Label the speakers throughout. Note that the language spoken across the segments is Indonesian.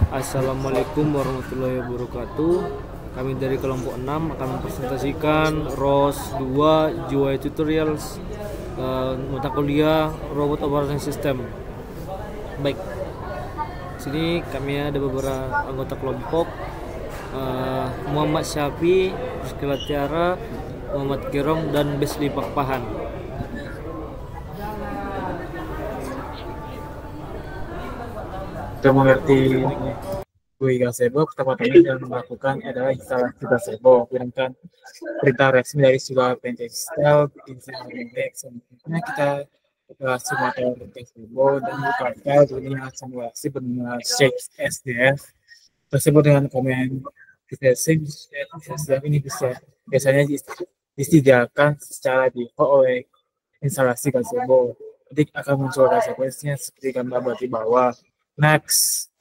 Speaker 1: Assalamualaikum warahmatullahi wabarakatuh. Kami dari kelompok 6 akan mempresentasikan ROS 2 GUI Tutorials mata kuliah Robot Operating System. Baik, sini kami ada beberapa anggota kelompok, Muhammad Syafi, Rizky Tiara, Muhammad Gerong, dan Besli Pakpahan.
Speaker 2: Untuk mengerti GUI gazebo, pertama-tama yang melakukan adalah instalasi gazebo. Gunakan perintah resmi dari sebuah pentextile index. Selanjutnya kita simulator gazebo dan buka file dunia simulasi bernama shapes SDF tersebut dengan komen SDF ini biasanya disediakan secara default oleh instalasi gazebo. Nanti akan muncul gazebo-nya seperti gambar di bawah. Next.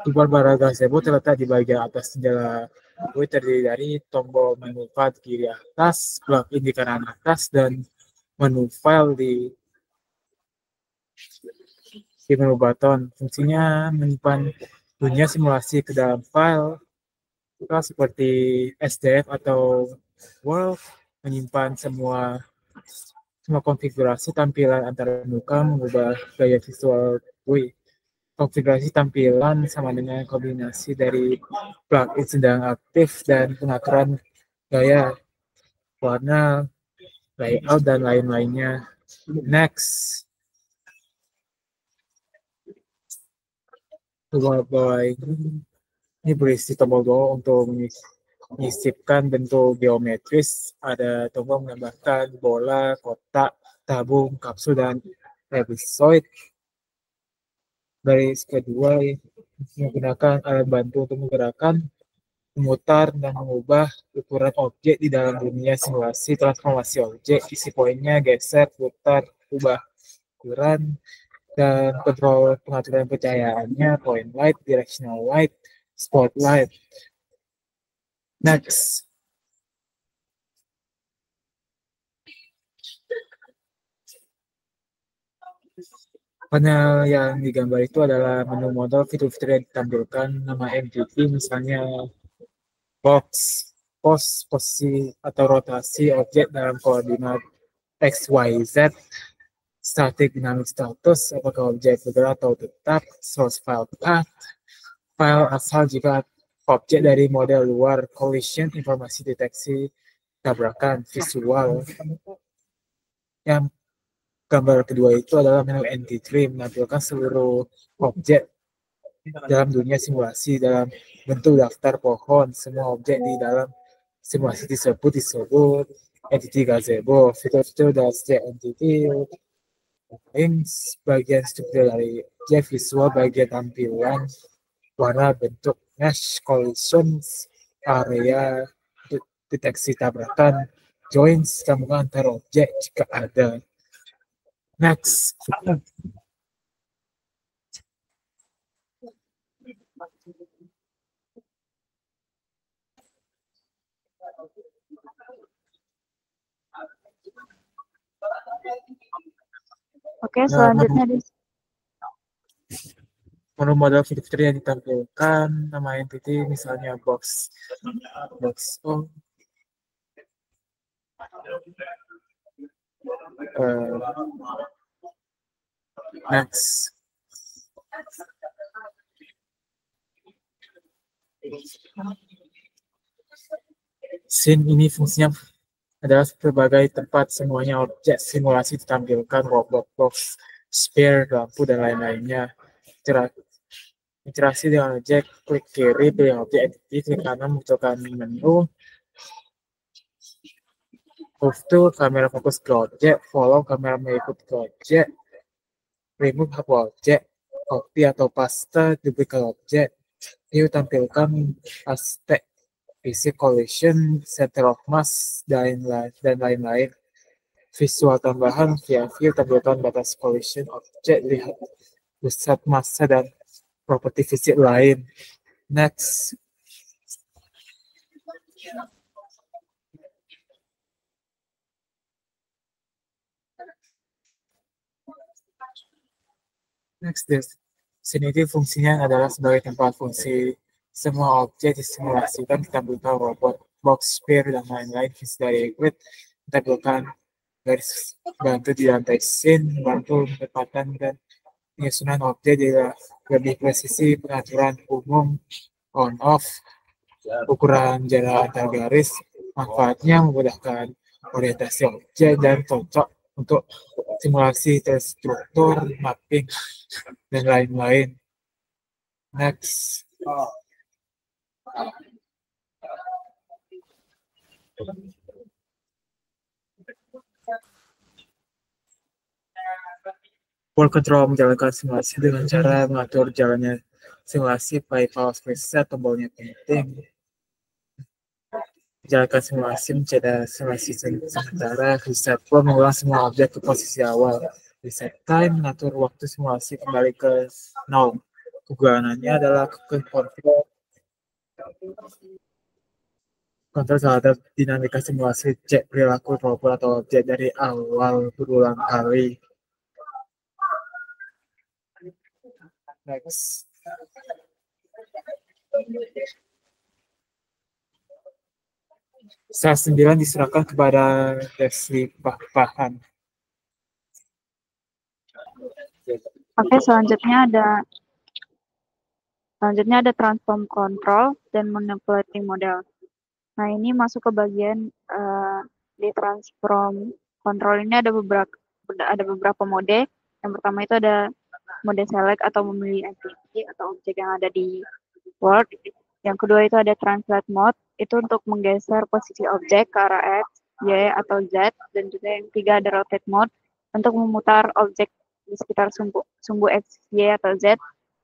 Speaker 2: Toolbar bara gazebo terletak di bagian atas jendela GUI, terdiri dari tombol menu file kiri atas, plugin di kanan atas, dan menu file di menu button. Fungsinya menyimpan dunia simulasi ke dalam file seperti SDF atau World, menyimpan semua konfigurasi tampilan antar muka, mengubah gaya visual GUI. Konfigurasi tampilan sama dengan kombinasi dari plugin sedang aktif dan pengaturan gaya, warna, layout, dan lain-lainnya. Next. Toolbar bawah ini berisi tombol doa untuk menyisipkan bentuk geometris. Ada tombol menggambarkan bola, kotak, tabung, kapsul, dan trapezoid. Baris kedua menggunakan alat bantu untuk menggerakkan, memutar, dan mengubah ukuran objek di dalam dunia simulasi. Transformasi objek, isi poinnya, geser, putar, ubah ukuran, dan kontrol pengaturan pencahayaannya, point light, directional light, spotlight. Next. Panel yang digambar itu adalah menu modal, fitur-fitur yang ditampilkan, nama entity, misalnya box, pos, posisi atau rotasi objek dalam koordinat X, Y, Z, static dynamic status, apakah objek bergerak atau tetap, source file path, file asal jika objek dari model luar, collision, informasi deteksi tabrakan, visual. Yang gambar kedua itu adalah menu entity, menampilkan seluruh objek dalam dunia simulasi dalam bentuk daftar pohon. Semua objek di dalam simulasi disebut entity gazebo. Fitur-fitur dari setiap entity, bagian struktur dari objek, visual, bagian tampilan, warna, bentuk, mesh, collisions, area, deteksi tabrakan, joints, sambungan antar objek jika ada. Next.
Speaker 3: Oke, selanjutnya
Speaker 2: menu modal fitur yang ditampilkan, nama entity misalnya box O, next. Scene ini fungsinya adalah sebagai tempat semuanya objek simulasi ditampilkan, robot box, sphere, lampu, dan lain-lainnya. Interaksi dengan objek, klik kiri pilih objek entity, klik kanan munculkan menu. Move to, kamera fokus ke objek, follow, kamera mengikuti ke objek, remove, hapus objek, copy atau paste, duplicate objek, view, tampilkan aspek, fisik, collision, center of mass, dan lain-lain. Visual tambahan via view, tampilkan batas collision objek, lihat pusat massa dan properti fisik lain. Next. Next, sini fungsinya adalah sebagai tempat fungsi semua objek disimulasikan ditampilkan robot, box, sphere, dan lain-lain dari liquid ditampilkan garis bantu di lantai scene, membantu penempatan dan penyusunan objek di lebih presisi pengaturan umum on off, ukuran jarak antar garis, manfaatnya memudahkan orientasi objek dan cocok untuk simulasi terstruktur, mapping, dan lain-lain. Next. World Control menjalankan simulasi dengan cara mengatur jalannya simulasi pada pause preset, tombolnya penting. Menjalankan simulasi menjadi simulasi sementara, reset flow mengulang semua objek ke posisi awal. Reset time mengatur waktu simulasi kembali ke 0. Kegunaannya adalah kontrol terhadap dinamika simulasi, cek perilaku robot atau objek dari awal berulang kali. Next. Sel 9 diserahkan kepada Desli Pahan.
Speaker 3: Oke, selanjutnya ada transform control dan manipulating model. Nah, ini masuk ke bagian di transform control ini ada beberapa mode. Yang pertama itu ada mode select atau memilih entity atau objek yang ada di Word. Yang kedua itu ada translate mode, itu untuk menggeser posisi objek ke arah X, Y, atau Z. Dan juga yang ketiga ada rotate mode, untuk memutar objek di sekitar sumbu X, Y, atau Z.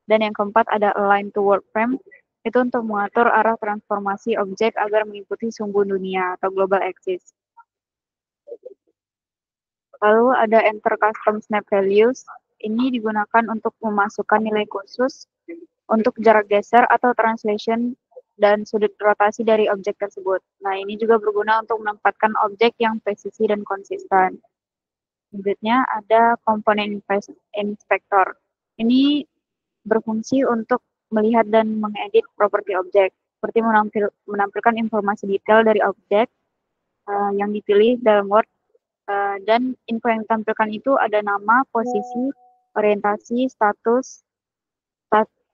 Speaker 3: Dan yang keempat ada align to world frame, itu untuk mengatur arah transformasi objek agar mengikuti sumbu dunia atau global axis. Lalu ada enter custom snap values, ini digunakan untuk memasukkan nilai khusus untuk jarak geser atau translation dan sudut rotasi dari objek tersebut. Nah, ini juga berguna untuk menempatkan objek yang presisi dan konsisten. Selanjutnya ada komponen inspector. Ini berfungsi untuk melihat dan mengedit properti objek, seperti menampilkan informasi detail dari objek yang dipilih dalam Word, dan info yang ditampilkan itu ada nama, posisi, orientasi, status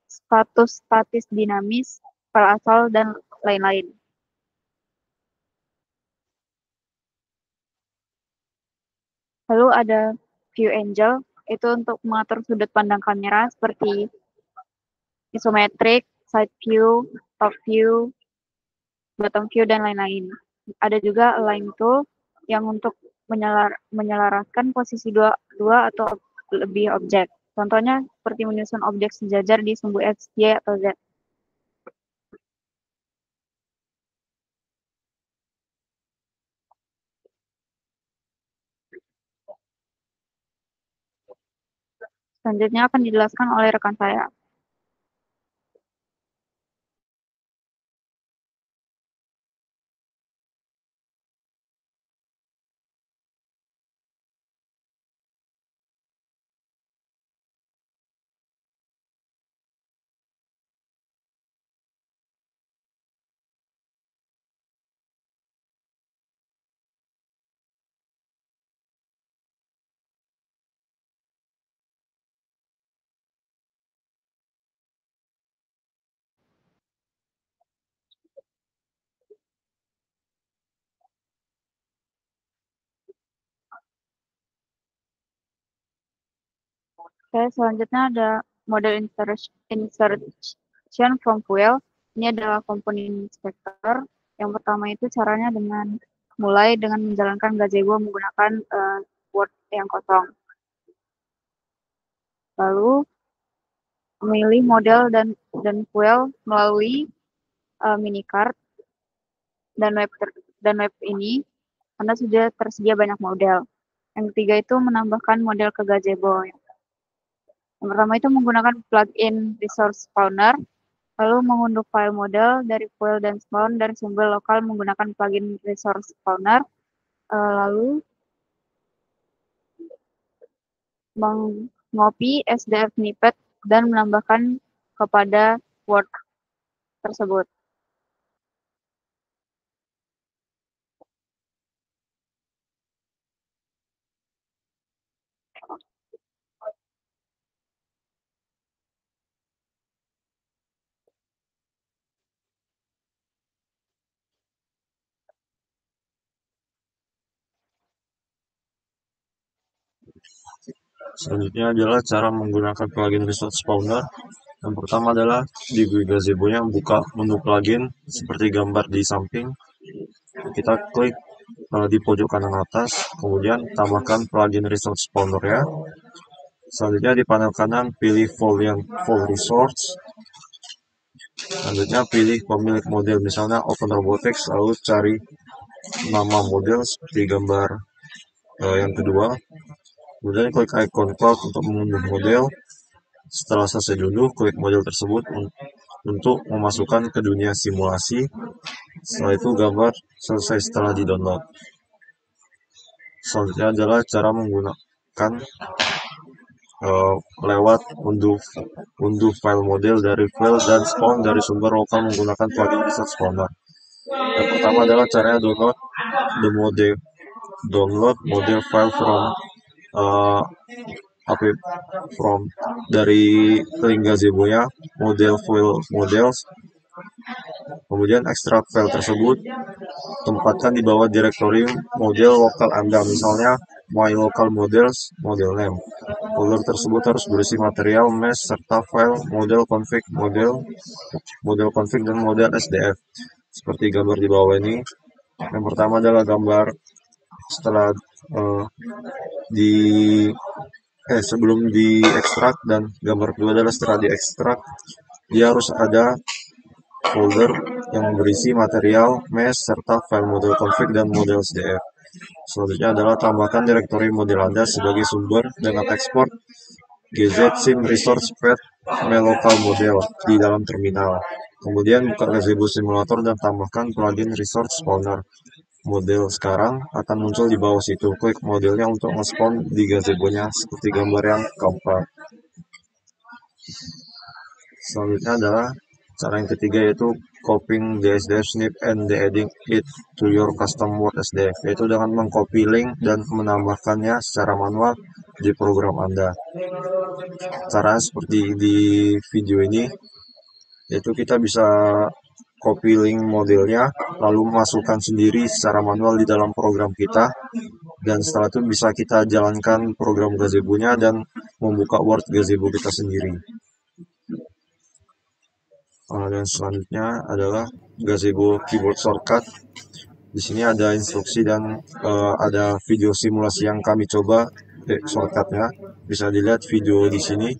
Speaker 3: statis dinamis, file asal, dan lain-lain. Lalu ada view angle, itu untuk mengatur sudut pandang kamera seperti isometric, side view, top view, bottom view, dan lain-lain. Ada juga align tool yang untuk menyelaraskan posisi dua atau lebih objek. Contohnya seperti menyusun objek sejajar di sumbu X, Y, atau Z. Selanjutnya akan dijelaskan oleh rekan saya. Oke, selanjutnya ada model insertion from fuel. Ini adalah komponen inspector. Yang pertama itu caranya mulai dengan menjalankan gazebo menggunakan Word yang kosong. Lalu memilih model dan fuel melalui minicart dan web ini, karena sudah tersedia banyak model. Yang ketiga itu menambahkan model ke gazebo. Yang pertama itu menggunakan plugin resource spawner, lalu mengunduh file model dari fuel dan spawn dari sumber lokal menggunakan plugin resource spawner, lalu ngopi SDF snippet dan menambahkan kepada Word tersebut.
Speaker 4: Selanjutnya adalah cara menggunakan plugin Resource Spawner. Yang pertama adalah di GUI gazebo-nya buka menu plugin seperti gambar di samping. Kita klik di pojok kanan atas, kemudian tambahkan plugin Resource Spawner ya. Selanjutnya di panel kanan pilih Full Resource. Selanjutnya pilih pemilik model, misalnya Open Robotics, lalu cari nama model seperti gambar yang kedua. Kemudian klik icon cloud untuk mengunduh model. Setelah selesai diunduh, klik model tersebut untuk memasukkan ke dunia simulasi. Setelah itu gambar selesai setelah di-download. Selanjutnya adalah cara menggunakan lewat unduh file model dari file dan spawn dari sumber lokal menggunakan plugin Resource Spawner. Yang pertama adalah caranya download model file dari link gazebo-nya model file models. Kemudian ekstrak file tersebut, tempatkan di bawah direktori model lokal Anda, misalnya my local models model name. Folder tersebut harus berisi material mesh serta file model config, model config dan model SDF seperti gambar di bawah ini. Yang pertama adalah gambar setelah sebelum diekstrak, dan gambar kedua adalah setelah diekstrak. Dia harus ada folder yang berisi material mesh serta file model config dan model SDF. Selanjutnya adalah tambahkan direktori model Anda sebagai sumber dengan ekspor gz sim resource path my local model di dalam terminal. Kemudian buka gazebo simulator dan tambahkan plugin Resource Spawner. Model sekarang akan muncul di bawah situ. Klik modelnya untuk nge-spawn di gazebo-nya seperti gambar yang keempat. Selanjutnya adalah cara yang ketiga, yaitu copying the SDF snip and adding it to your custom Word SDF, yaitu dengan mengcopy link dan menambahkannya secara manual di program Anda. Caranya seperti di video ini, yaitu kita bisa copy link modelnya, lalu masukkan sendiri secara manual di dalam program kita, dan setelah itu bisa kita jalankan program gazebo-nya dan membuka Word gazebo kita sendiri. Dan selanjutnya adalah gazebo keyboard shortcut. Di sini ada instruksi dan ada video simulasi yang kami coba shortcutnya. Bisa dilihat video di sini.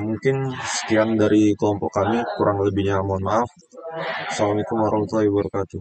Speaker 4: Mungkin sekian dari kelompok kami, kurang lebihnya mohon maaf. Assalamualaikum warahmatullahi wabarakatuh.